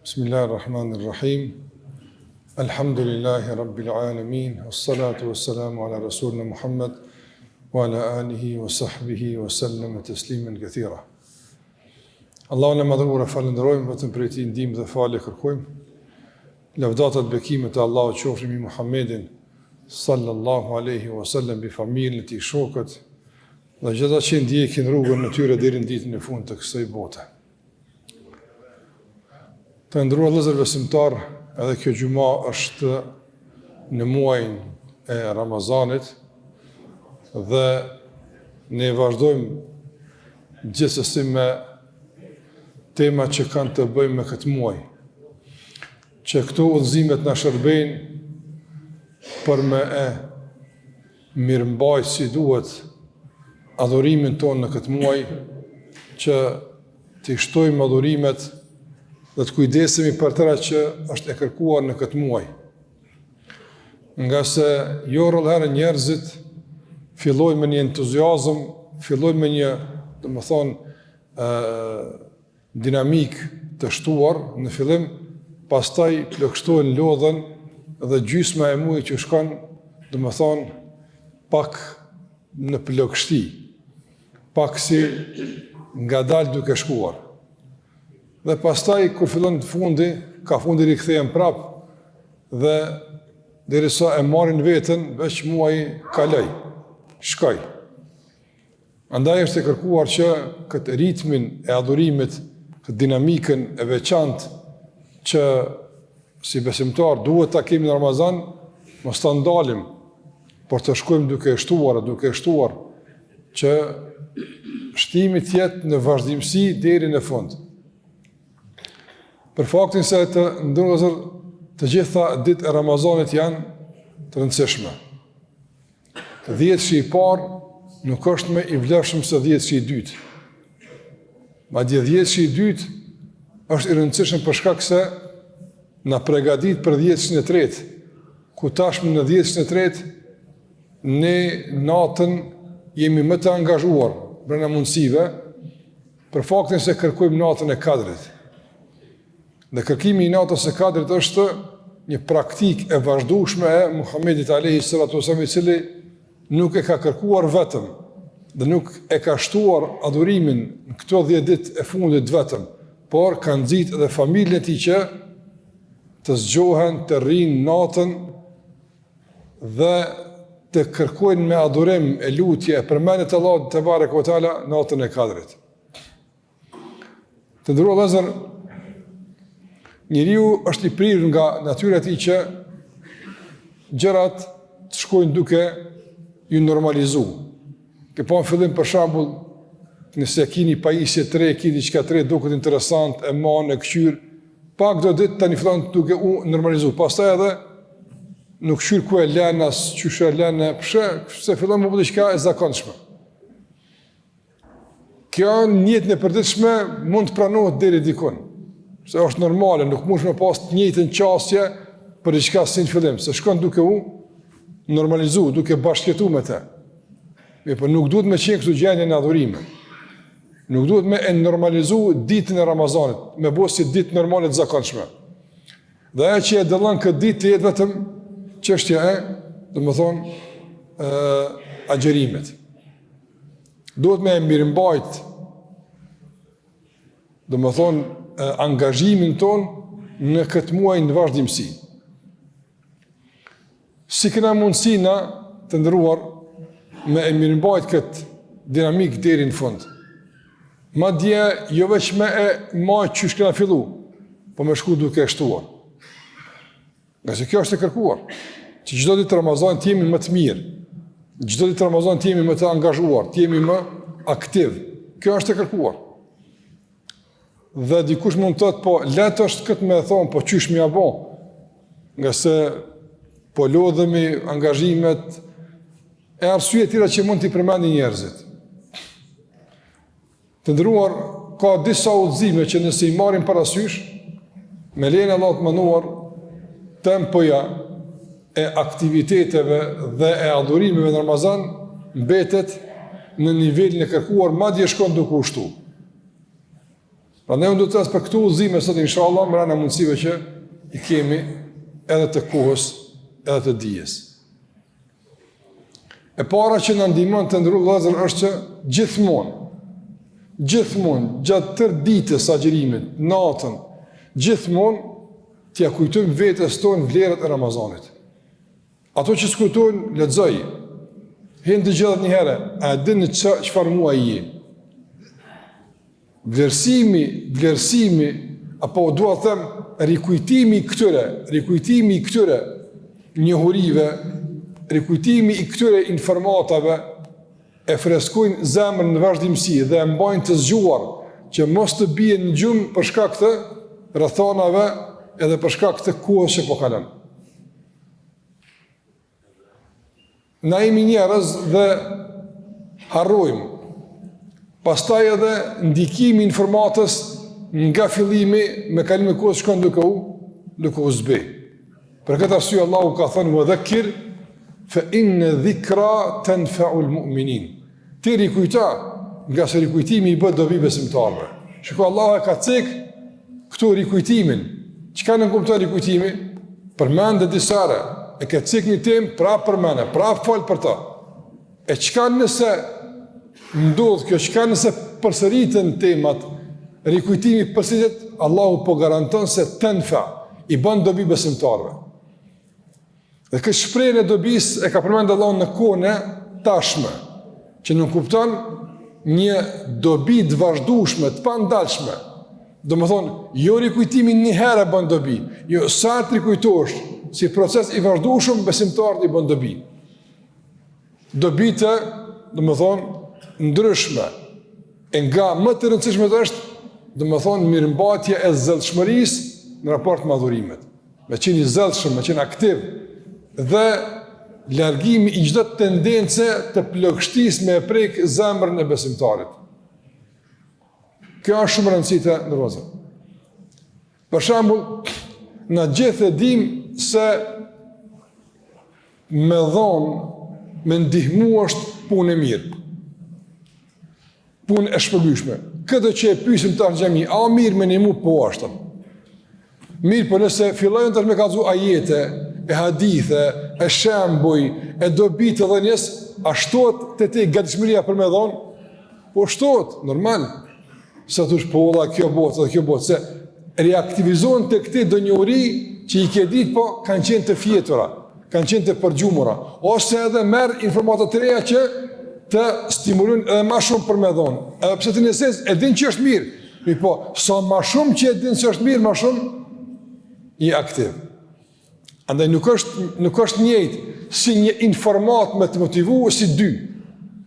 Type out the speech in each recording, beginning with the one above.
Bismillahirrahmanirrahim. Alhamdulillahi rabbil alamin. Wassalatu wassalamu ala rasulina Muhammad wa ala alihi wa sahbihi wa sallam tasliman kathira. Allahun e madhruar falenderojmë vetëm për ti ndihmë dhe falë kërkojmë. Lavdatat bekimet e Allahut qofshin mbi Muhammedin sallallahu alaihi wasallam, bi familjen e tij, shokët dhe gjithë ata që ndjekin rrugën e tyre deri në ditën e fundit të kësaj bote. Të nderuar vëllezër besimtar, edhe kjo gjuma është në muajin e Ramazanit dhe ne vazhdojmë gjithsesi me tema që kanë të bëjnë me këtë muaj, që këto udhëzimet na shërbejnë për me e mirëmbajtur si duhet adhurimin tonë në këtë muaj, që të shtojmë adhurimet dhe të kujdesemi për tëra që është e kërkuar në këtë muaj. Nga se jo rrallëherë njerëzit fillojnë me një entuziazëm, fillojnë me një, dinamik të shtuar në fillim, pastaj plagështojnë lodhen dhe gjysma e muajit që shkon, pak në plagështi, pak si ngadalë duke shkuar. Dhe pastaj kur fillon të fundi, ka fundi rikthehen prap dhe derisa e marrin veten, veç muaji kaloi, shkoi. Andaj është e kërkuar që këtë ritmin e adhurimit, këtë dinamikën e veçantë që si besimtar duhet ta kemi në Ramazan, mos ta ndalim, por të shkojmë duke shtuar që shtimi të jetë në vazhdimsi deri në fund. Për faktin se të ndërgëzër të gjitha ditë e Ramazanit janë të rëndësishme. 10 që i parë nuk është me i vlefshëm se 10 që i dytë. Madje 10 që i dytë është i rëndësishëm për shkak se na përgatit për 10 që në tretë, ku tashmë në 10 që në tretë, ne natën jemi më të angazhuar brenda mundësive, për faktin se kërkojmë natën e Kadrit. Dhe kërkimi i natës së Kadrit është një praktik e vazhdueshme e Muhamedit alayhi salatu wasallam, i cili nuk e ka kërkuar vetëm dhe nuk e ka shtuar adhurimin në këto 10 ditë e fundit vetëm, por ka nxit edhe familjen e tij që të zgjohen, të rrinë natën dhe të kërkojnë me adhurim e lutje e përmendjet e Allahut te bareke ve teala natën e Kadrit. Të nderuar vëllezër, njeriu është i prirur nga natyra e tij që gjërat të shkojnë duke ju normalizu. Ke pa në fillim për shembull, nëse keni pajisje të re, keni diçka të re, duket interesant, e man, e kqyr, pak do ditë tani fillon duke u normalizu. Pastaj edhe nuk qyr ku e lën as qysh e lën, se fillon më bëj diçka e zakonshme. Kjo në jetën e përditshme mund të pranohet deri dikun. Se është normale, nuk mund me pas të njëjtën qasje për diçka si në fillim, se shkon duke u normalizu, duke bashkëtu me te. Por nuk duhet me qenë kështu gjendje në adhurime. Nuk duhet me normalizu ditën e Ramazanit, me bo si ditë normale të zakonshme. Dhe e që e dëllon këtë ditë të jetë vetëm çështja e, agjerimit. Duhet me mirëmbajt, angazhimin ton në këtë muaj në vazhdimsi. Si këna mundësi na të ndëruar me e mirëmbajt këtë dinamik deri në fund. Madje jo veç me e maj që shkëna fillu, po me shku duke e shtuar. Nga se kjo është e kërkuar, që çdo ditë Ramazan të jemi më të mirë, çdo ditë Ramazan të jemi më të angazhuar, të jemi më aktiv. Kjo është e kërkuar. Dhe dikush mund të thotë, po letë është këtë me thonë, po qysh mi abo, nga se po lodhemi angazhimet e arsye tira që mund t'i përmendi njerëzit. Të ndëruar, ka disa udhëzime që nëse i marrim parasysh, me lejen e Allahut mënduar, tempoja e aktiviteteve dhe e adhurimeve në Ramazan mbetet në nivelin e kërkuar, madje shkon duke u shtuar. Prandaj unë do të thas për këtu udhëzime sot inshallah, me ranë mundësive që i kemi edhe të kohës, edhe të dijes. E para që na ndihmon të ndërru vëllezër është që gjithmonë gjatë tërë ditës së agjërimit, natën, gjithmonë t'ia kujtojmë vetes tonë vlerat e Ramazanit. Ato që s'kujtojnë, lexoj. Hin dëgjoj një herë, a dini çfarë muaji je? Vlerësimi, apo dua të them, rikujtimi i këtyre njohurive, rikujtimi i këtyre informatave e freskojnë zemrën në vazhdimsi dhe e mbajnë të zgjuar që mos të bie në gjumë për shkak të rrethonave edhe për shkak të kohës që po kalon. Na jemi njerëz dhe harrojmë. Pastaj edhe ndikimi i informatës nga fillimi me kalimin e kohës shkon duke u zbe. Për këtë arsye Allahu ka thënë wa dhakkir fa inna dhikra tanfa'u al-mu'minin. Ti rikujta, nga se rikujtimi i bë dobi besimtarëve. Shikoj Allahu e ka cek këtu rikujtimin. Çka në kupton rikujtimi? Përmend disare, e ka cek një temë, prap përmend, prap fol për ta. E çka nëse ndodh kjo, çka nëse përsëriten temat, rikujtimi përsëritet, Allahu po garanton se tanfa i bën dobi besimtarëve. Dhe këtë shprehje e dobis e ka përmendur Allahu në kohën e tashme, që nuk kupton një dobi të vazhdueshme, të pandalshme. Domethënë, jo rikujtimi një herë bën dobi, jo sa të rikujtosh, si proces i vazhdueshëm besimtarët i bën dobi. Dobi të, domethënë, ndryshme. E nga më të rëndësishmet është, domethënë, mirëmbajtja e zellshmërisë në raport me adhurimet. Me qenë i zellshëm, me qenë aktiv dhe largimi i çdo tendence të plagështisë me e prek zemrën e besimtarit. Kjo është shumë rëndësishme në rrozë. Për shembull, na gjithë e dim se me dhonë, me ndihmu është punë e mirë. Punë e shpëgyshme. Këtë që e pyesim të xhami, a mirë me ndihmu po është. Mirë, po nëse fillojnë të me kallëzu ajete, e hadithe, e shembuj, e dobi të dhënjes, a shtohet të te gatishmëria për me dhonë? Po shtohet, normal. Se thush po valla kjo botë dhe kjo botë, se reaktivizohen të këti dënjohuri që i ke ditë, po kanë qenë të fjetura, kanë qenë të përgjumura, ose edhe merr informata të reja që të stimulojnë edhe më shumë për me dhonë. Edhe pse ti në esencë e din që është mirë, po sa më shumë që e din që është mirë, më shumë i aktiv. Andaj nuk është njëjtë si një informat me të motivu si dy.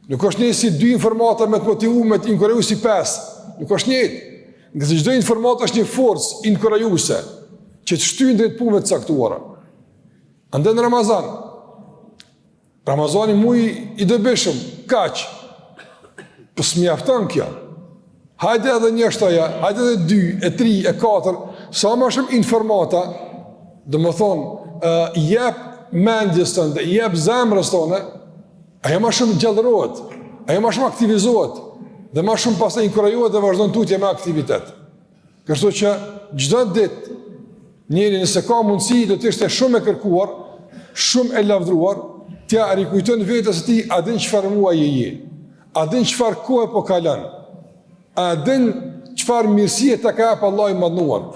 Nuk është njëjtë si dy informata me të motivu, me të inkuraju si 5. Nuk është njëjtë. Nga se çdo informat është një forcë inkurajuese që të shtyn drejt punëve të caktuara. Andaj në Ramazani muaj i dobishëm, kaq. Po s'mjafton kjo. Hajde edhe një shtoja, hajde edhe 2, e 3, e 4, sa më shumë informata, domethënë jep mendjes tonë, jep zemrës tonë, ajo më shumë gjallërohet, ajo më shumë aktivizohet, dhe më shumë pastaj inkurajohet dhe vazhdon tutje me aktivitet. Kështu që çdo ditë njëri nëse ka mundësi do të ishte shumë e kërkuar, shumë e lavdruar, t'ia rikujton vetes së tij a din çfarë muaji je, a din çfarë kohë po kalon, a din çfarë mirësie ta ka hap Allahu i madhnuar.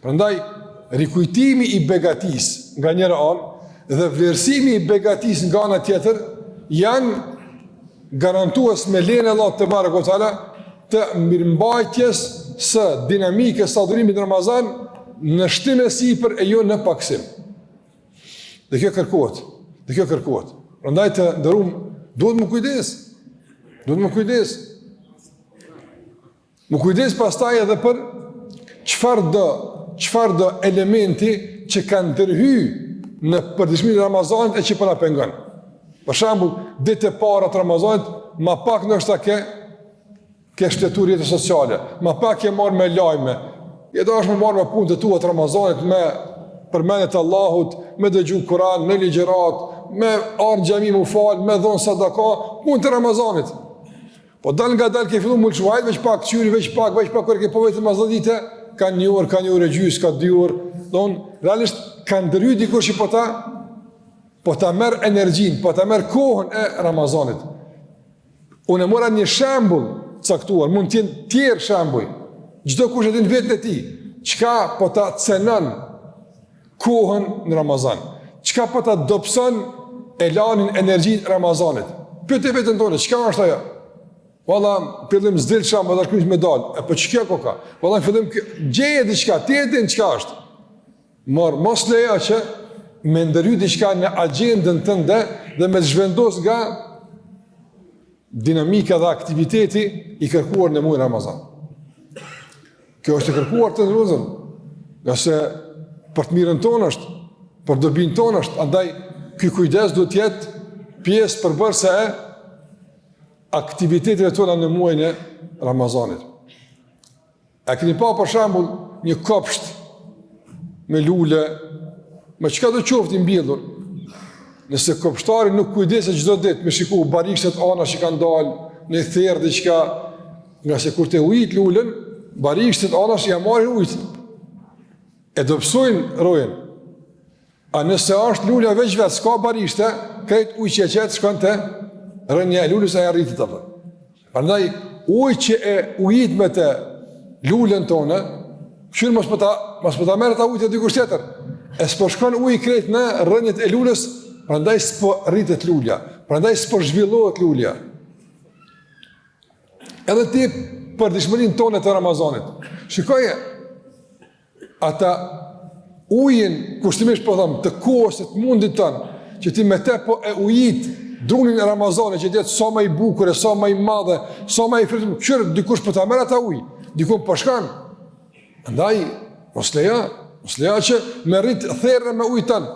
Prandaj rikujtimi i begatisë nga njëra anë dhe vlerësimi i begatisë nga ana tjetër janë garantues me lejen e Allahut te barekutaala të mirëmbajtjes së dinamikës së adhurimit në Ramazan në shtim e sipër e jo në paksim. Dhe kjo kërkohet. Prandaj të ndërum, duhet më kujdes. Më kujdes pastaj edhe për çfarëdo elementi që kanë ndërhy në përditshmërinë e Ramazanit e që po na pengon. Për shembull, ditë e para të Ramazanit, ma pak ndoshta ke shtetur rrjete sociale, ma pak ke marrë me lajme. Je dash me marrë me punët e tua të Ramazanit, me përmendjet e Allahut, me dëgju Kur'an, me ligjërat, me ardh xhami mu fal, me dhon sadaka, punë të Ramazanit. Po dal nga dal ke fillu mulçuajt, veç pak qyri, veç pak, kur ke po vetëm as 10 ditë, ka 1 orë, ka 1 orë e gjys, ka 2 orë. Don realisht kanë ndërhy dikur që po ta merr energjinë, po ta merr kohën e Ramazanit. Unë mora një shembull caktuar, mund të jenë tjerë shembuj. Çdo kush e din vetën e tij, çka po ta cenon kohën në Ramazan. Çka po ta dobson elanin energjinë Ramazanit. Pyet vetën tonë, çka është ajo? Valla, fillim zdil shamba dhe kryq me dal. Po ç'ka koka? Valla fillim gjeje diçka, ti e din çka është. Mos leja që me ndërhy diçka në agjendën tënde dhe me zhvendos nga dinamika dhe aktiviteti i kërkuar në muajin Ramazan. Kjo është e kërkuar të ndërruzën, nga se për të mirën tonë është, për dobinë tonë është, andaj ky kujdes duhet të jetë pjesë përbërëse e aktiviteteve tona në muajin e Ramazanit. A keni pa për shembull një kopsht me lule, me çka do qoftë i mbjellur. Nëse kopshtari nuk kujdeset çdo ditë me shiku barikshtet ana që kanë dalë, në therr diçka, nga se kur të ujit lulen, barikshtet ana që ja marrin ujit. E do psojnë rojen. A nëse është lula veç vetë, s'ka barikshte, krejt ujë që e qetë shkon të rënja e lulës e e rritit atë. Prandaj, ujë që e ujit me të lullën tonë, këshirë mos po ta merë ta ujtë e dikush tjetër. E s'po shkon ujë krejt në rënjët e lulës, prandaj s'po rritet lulja, prandaj s'po zhvillohet lulja. Edhe ti për dishmërin tonë të Ramazanit. Shikoje, ata ujin, kushtimisht po thëmë, të kohës të mundit tënë, që ti me te po e ujit drunin e Ramazanit, që tjetë sa ma i bukure, sa ma i madhe, sa ma i fritëm, qërë dikush për ta merë ata ujë, dikun përshkan. Andaj, mos leja që me rritë therë me ujë tënë,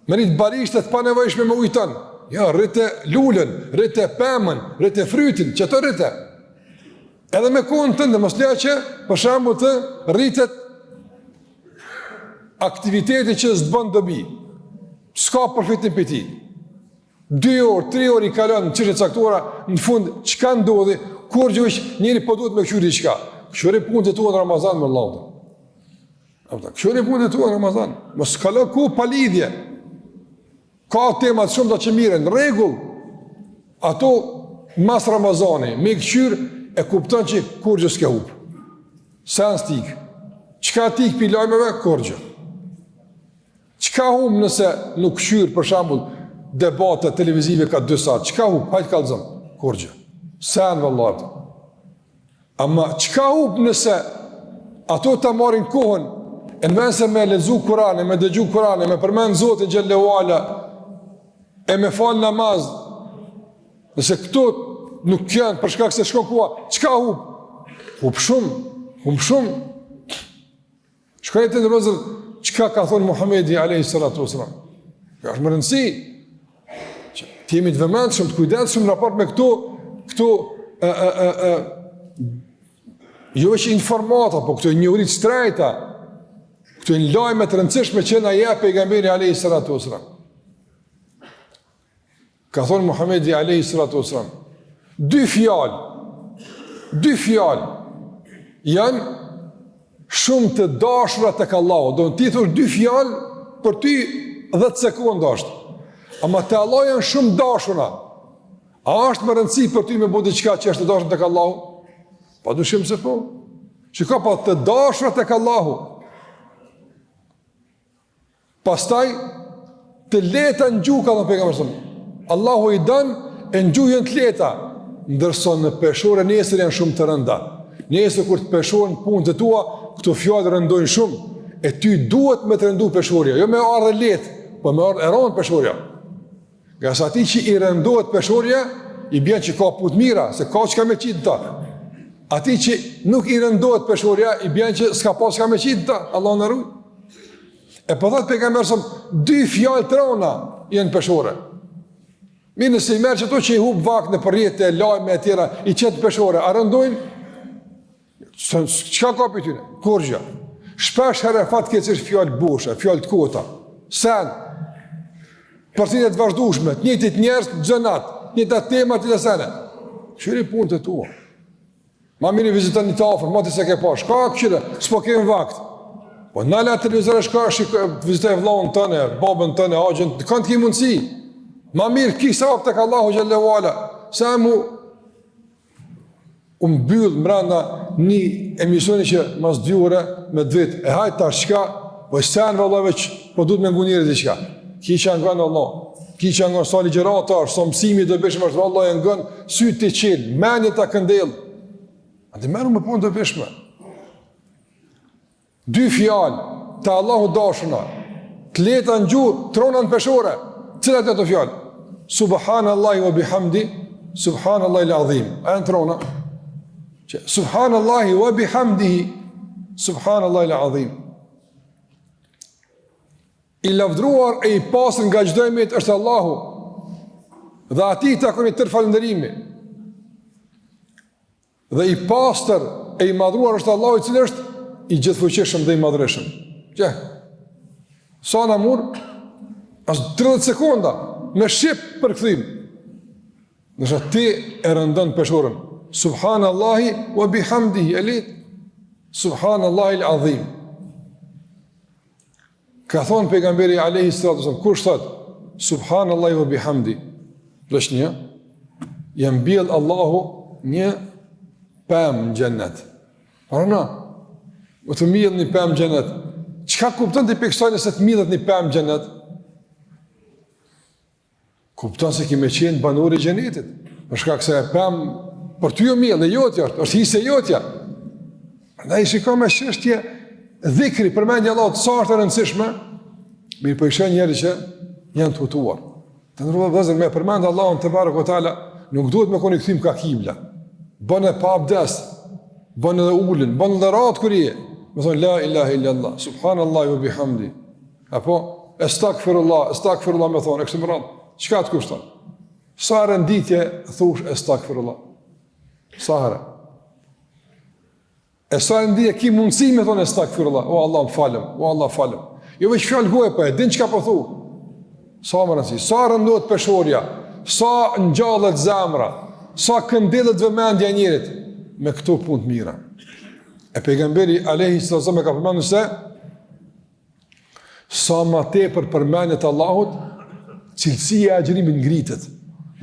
me rritë barishtet pa nevojshme me ujë tënë. Ja, rritë lullën, rritë pëmën, rritë frytin, që të rritë. Edhe me kohën tënde, mos leja që, për shembull të rritet aktiviteti që s'të bën dobi. S'ka përfitim për ti. 2 orë, 3 orë i kalon në çështje caktuara, në fund çka ndodhi, kur gjësh njëri po duhet me qyri diçka. Qyri punët e tua në Ramazan me Allahut. Apo qyri punët e tua në Ramazan. Mos kalo ku pa lidhje. Ka tema shumë të që mirën, në rregull. Ato mas Ramazani, me qyr e kupton që kur gjë s'ke hub. Sa stik. Çka tik pi lajmeve kur gjë. Çka hum nëse nuk qyr për shembull debate televizive ka 2 saat, qka hup, hajtë kalëzëm, kur gjë, sen vëllat. Ama qka hup nëse ato të marin kohën, e në vend se me lezu Kurane, me dëgju Kurane, me përmen Zotin Gjellewala, e me falë namaz, nëse këto nuk janë për shkak se shkon koha, qka hup? Hup shumë. Shkajtë në rëzër, qka ka thonë Muhamedi a.s. Ka është më rëndësi, të jemi të vëmendshëm, të kujdesshëm në raport me këto jo veç informata, po këto njohuri të shtrejta, këto lajme të rëndësishme që na jep pejgamberi alayhi salatu wasalam. Ka thonë Muhamedi alayhi salatu wasalam, 2 fjalë janë shumë të dashura tek Allahu. Do të thosh 2 fjalë për ty 10 sekondë është. Ama te Allah janë shumë dashura. A është më rëndësi për ty me bo diçka që është të dashur tek Allahu? Pa dushim se po. Që ka pa të dashura tek Allahu. Pastaj të leta në gjuhë, ka dhe pejgamberi. Allahu i dënë e në gjuhë janë të leta, ndërsa në peshore nesër janë shumë të rënda. Nesër kur të peshorën punët e tua, këto fjallë rëndojnë shumë, e ty duhet me të rëndu peshorja, jo me ardhe letë, po me ardhe e rëndë peshorja. Nga sa ti që i rëndohet peshorja, i bjen që ka putë mira, se ka që ka me qitë ta. Ati që nuk i rëndohet peshorja, i bjen që s'ka pas që ka me qitë ta, Allah në rujë. E po thot pejgamberi sa 2 fjalë të rënda janë peshore. Mirë nëse i merë që to që i hub vak në përjetë, lajme e tjera, i qetë peshore, a rëndojnë? Qka ka për tyne? Kurgja. Shpesh herë fatë këtë cishë fjallë bushe, fjallë të kota, sen, përtinët vazhdushme, të njëtit njerës, gjënat, njëta temat të sene. Qyri punë të tua. Ma mirë viziton një të afër, ma ti se ke pa, shka këshire, s'po kemë vakt. Po nala televizore shka, vizitoj vllahun tëne, babën tëne, agjen, kanë të ki mundësi. Ma mirë, ki sa tek Allahu xhallahu ala, sa mu mbyll mbranda një emisioni që mas 2 ore me 2 vjet, e hajt tash çka, po sen vallave që po duhet me ngunjeri diçka. Ki që ngon Allah, ki që ngon sa ligjërata, sa mësimi do bësh është vallahi ngon syt të qel, mendje ta këndell. Atë merru me punë të bëshme. 2 fjalë të Allahu dashuna, të leta në gjuhë, trona në peshore. Cilat e të fjalë? Subhanallahi wa bihamdi, subhanallahi al-azim. A janë trona? Subhanallahi wa bihamdihi, subhanallahi al-azim. I lavdruar e i pasur nga çdo emër është Allahu. Dhe atij takon i tërë falënderimi. Dhe i pastër e i madhruar është Allahu, i cili është i gjithfuqishëm dhe i madhreshëm. Që? Sa në mur? As 30 sekonda me shqip për këthim. Nështë ti e rëndën peshorën. Subhanallahi wa bihamdihi, elit. Subhanallahi al-azim. Ka thonë pejgamberi alayhi salatu wasallam, kush thot Subhanallahi wa bihamdi, plus një, jam mbjell Allahu një pemë në xhennet. Para u të mbjell një pemë në xhennet. Çka kupton ti pikësoj nëse të mbjellet një pemë në xhennet? Kupton se ki me qenë banori i xhenetit. Për shkak se pemë për ty o mbjell, e jotja është hise jotja. Prandaj shikoj me çështje dhikri, përmendja Allahut sa është e rëndësishme, mirë po i shën njerëz që janë të hutuar. Të ndërua vëzën me përmendë Allahun te barekuhu teala, nuk duhet me koni kthim ka kibla. Bën e pa abdes, bën edhe ulën, bën edhe rat kur je. Me thonë la ilaha illa Allah, subhanallahi wa bihamdi. Apo astaghfirullah me thonë kështu më radh. Çka të kushton? Sa renditje thush astaghfirullah. Sa herë? E sa ndije ki mundësi me thonë astaghfirullah, o Allah më falem, o Allah falem. Jo veç fjalë goje, po e din çka po thu. Sa më rëndësi, sa rëndohet peshorja, sa ngjallet zemra, sa këndillet vëmendja e njerit me këto punë të mira. E pejgamberi alayhi sallam ka përmendur se sa më tepër përmendet Allahut, cilësia e agjërimit ngritet.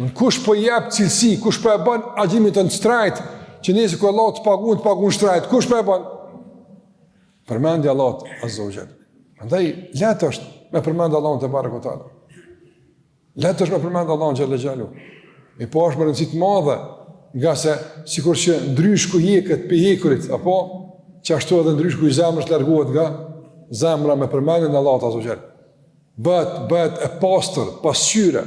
Në kush po jep cilësi, kush po e bën agjërimin të shtrajt, që nëse ku Allah të pagun shtrajt, kush po e bën? Përmendja Allahut azza wa jall. Prandaj lehtë është me përmendë Allahun te barekuhu teala. Lehtë është me përmendë Allahun xhalla xhalu. E po është me rëndësi të madhe, nga se sikur që ndryshku jeket pe hekurit, apo që ashtu edhe ndryshku i zemrës largohet nga zemra me përmendjen e Allahut azza wa jall. Bëhet e pastër, pasqyre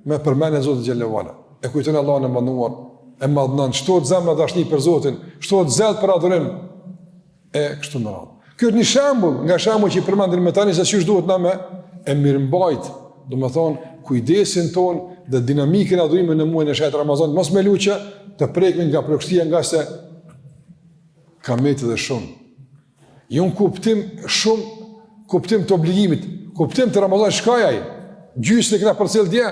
me përmendjen e Zotit xhalla wala. E kujton Allahun e mënduar, e madhnon, shtohet zemra dashni për Zotin, shtohet zell për adhurim e kështu me radhë. Ky është një shembull nga shembulli që i përmendim me tani se çish duhet na me e mirëmbajt, domethënë kujdesin ton dhe dinamikën e adhurimit në muajin e shehtë Ramazan, mos me luçë të prekmi nga plagështia, nga se ka metë dhe shumë. Jo un kuptim të obligimit, kuptim të Ramazan shkoj ai. Gjysmë e kena përcjell dje.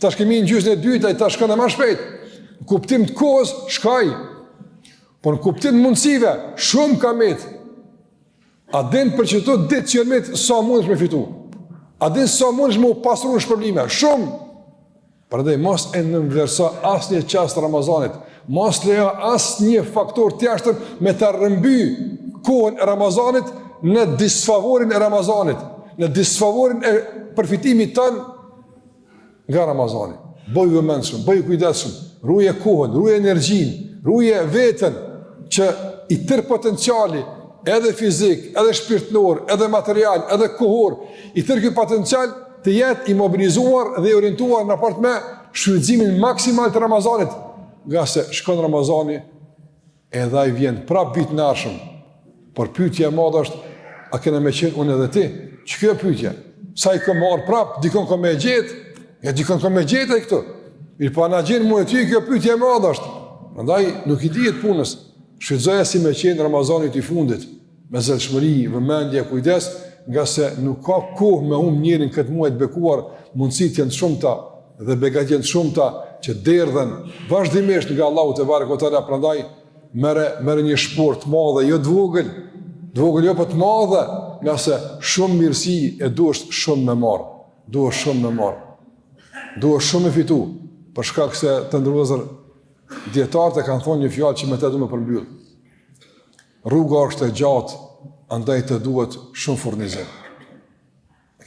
Tash kemi në gjysmën e dytë, ai tash shkon më shpejt. Kuptim të kohës shkoj. Por në kuptim të mundësive shumë ka metë. A din për që të ditë që jërmit sa mund është me fitu? A din sa mund është me u pasru në shpërblime? Shumë! Përdej, mos e nëmvlerësa asë një qasë të Ramazanit, mos leja asë një faktor tjashtër me të rëmby kohën e Ramazanit në disfavorin e Ramazanit, në disfavorin e përfitimit tënë nga Ramazanit. Bëj vëmendshëm, bëj kujdesshëm, ruje kohën, ruje energjin, ruje veten që i tërë potenciali edhe fizik, edhe shpirtnor, edhe material, edhe kohor, i tërë këtë potencial të jetë i mobilizuar dhe i orientuar në raport me shfrytëzimin maksimal të Ramazanit, nga se shkon Ramazani edhe ai vjen prap vit në ardhshëm. Por pyetja e madhe është, a kena me qenë unë edhe ti? Që kjo pyetje? Sa i kam marr prap, dikon kam me gjetë, ja dikon kam me gjetë ai këtu. Mirë, po ana gjen mua ty, kjo pyetje e madhe është. Prandaj nuk i dihet punës. Shfrytëzoja si me qenë Ramazanit i fundit, me zellshmëri, vëmendje, kujdes, nga se nuk ka kohë me njërin këtë muaj të bekuar, mundësit janë shumëta dhe begatjen shumëta që derdhen vazhdimisht nga Allahu te barekutaala. Prandaj merre një shport të madhe, jo të vogël jo, po të madhe, nga se shumë mirësi e duhesh shumë me marr. Duhesh shumë me fitu, për shkak se të ndërruazër dietarët e kanë thonë një fjalë që me të du me përmbyll. Rruga është e gjatë, andaj të duhet shumë furnizim.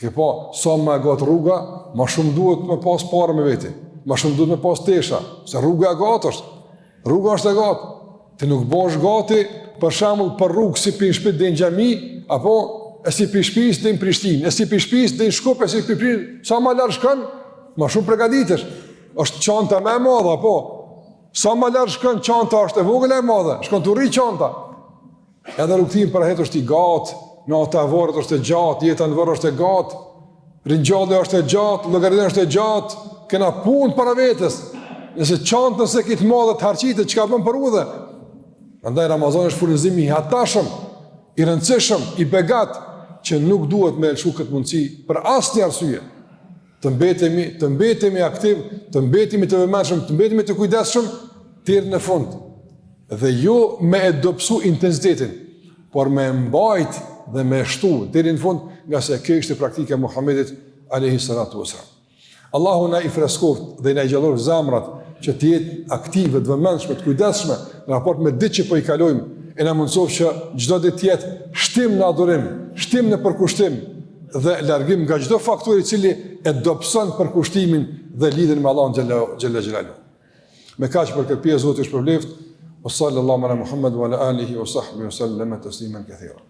Sa më e gatë rruga, ma shumë duhet me pas parë me veti, ma shumë duhet me pas tesha, se rruga e gatë është. Rruga është e gatë. Ti nuk bosh gati, për shembull, për rrugë si pi shtëpi deri në xhami, apo e si pi shtëpis deri në Prishtinë, e si pi shtëpis deri në Shkup, e si pi sa më larg shkon, ma shumë përgatitesh. Është çanta më e madhe, apo sa më larg shkon çanta është e vogël e madhe, shkon tu rri çanta. Edhe rrugtim për hetë është i gatë, nata e varrit është e gjatë, jeta në varr është e gatë, ringjallja është e gjatë, llogaria është e gjatë, kena punë para vetes. Nëse çantën se kitë madhe të harqitet, çka bën për udhë? Prandaj Ramazani është furnizimi i hatashëm, i rëndësishëm, i begat, që nuk duhet me lëshu këtë mundësi për asnjë arsye. Të mbetemi aktiv, të mbetemi të vëmendshëm, të mbetemi të kujdesshëm deri në fund. Dhe jo me e dobësu intensitetin, por me mbajt dhe me shtu deri në fund, nga se kjo ishte praktika e Muhamedit alayhi salatu wasalam. Allahu na i freskoft dhe na i gjallëron zamrat që të jetë aktive, të vëmendshme, të kujdesshme në raport me ditë që po i kalojmë, e na mundsof që çdo ditë të jetë shtim në adhurim, shtim në përkushtim dhe largim nga çdo faktor i cili e dobëson përkushtimin dhe lidhjen me Allahun xhalla xhelalu. Me kaq për këtë pjesë Zoti është përbleft. Sallallahu ala Muhammad wa ala alihi wa sahbihi wa sallam tasliman kathira.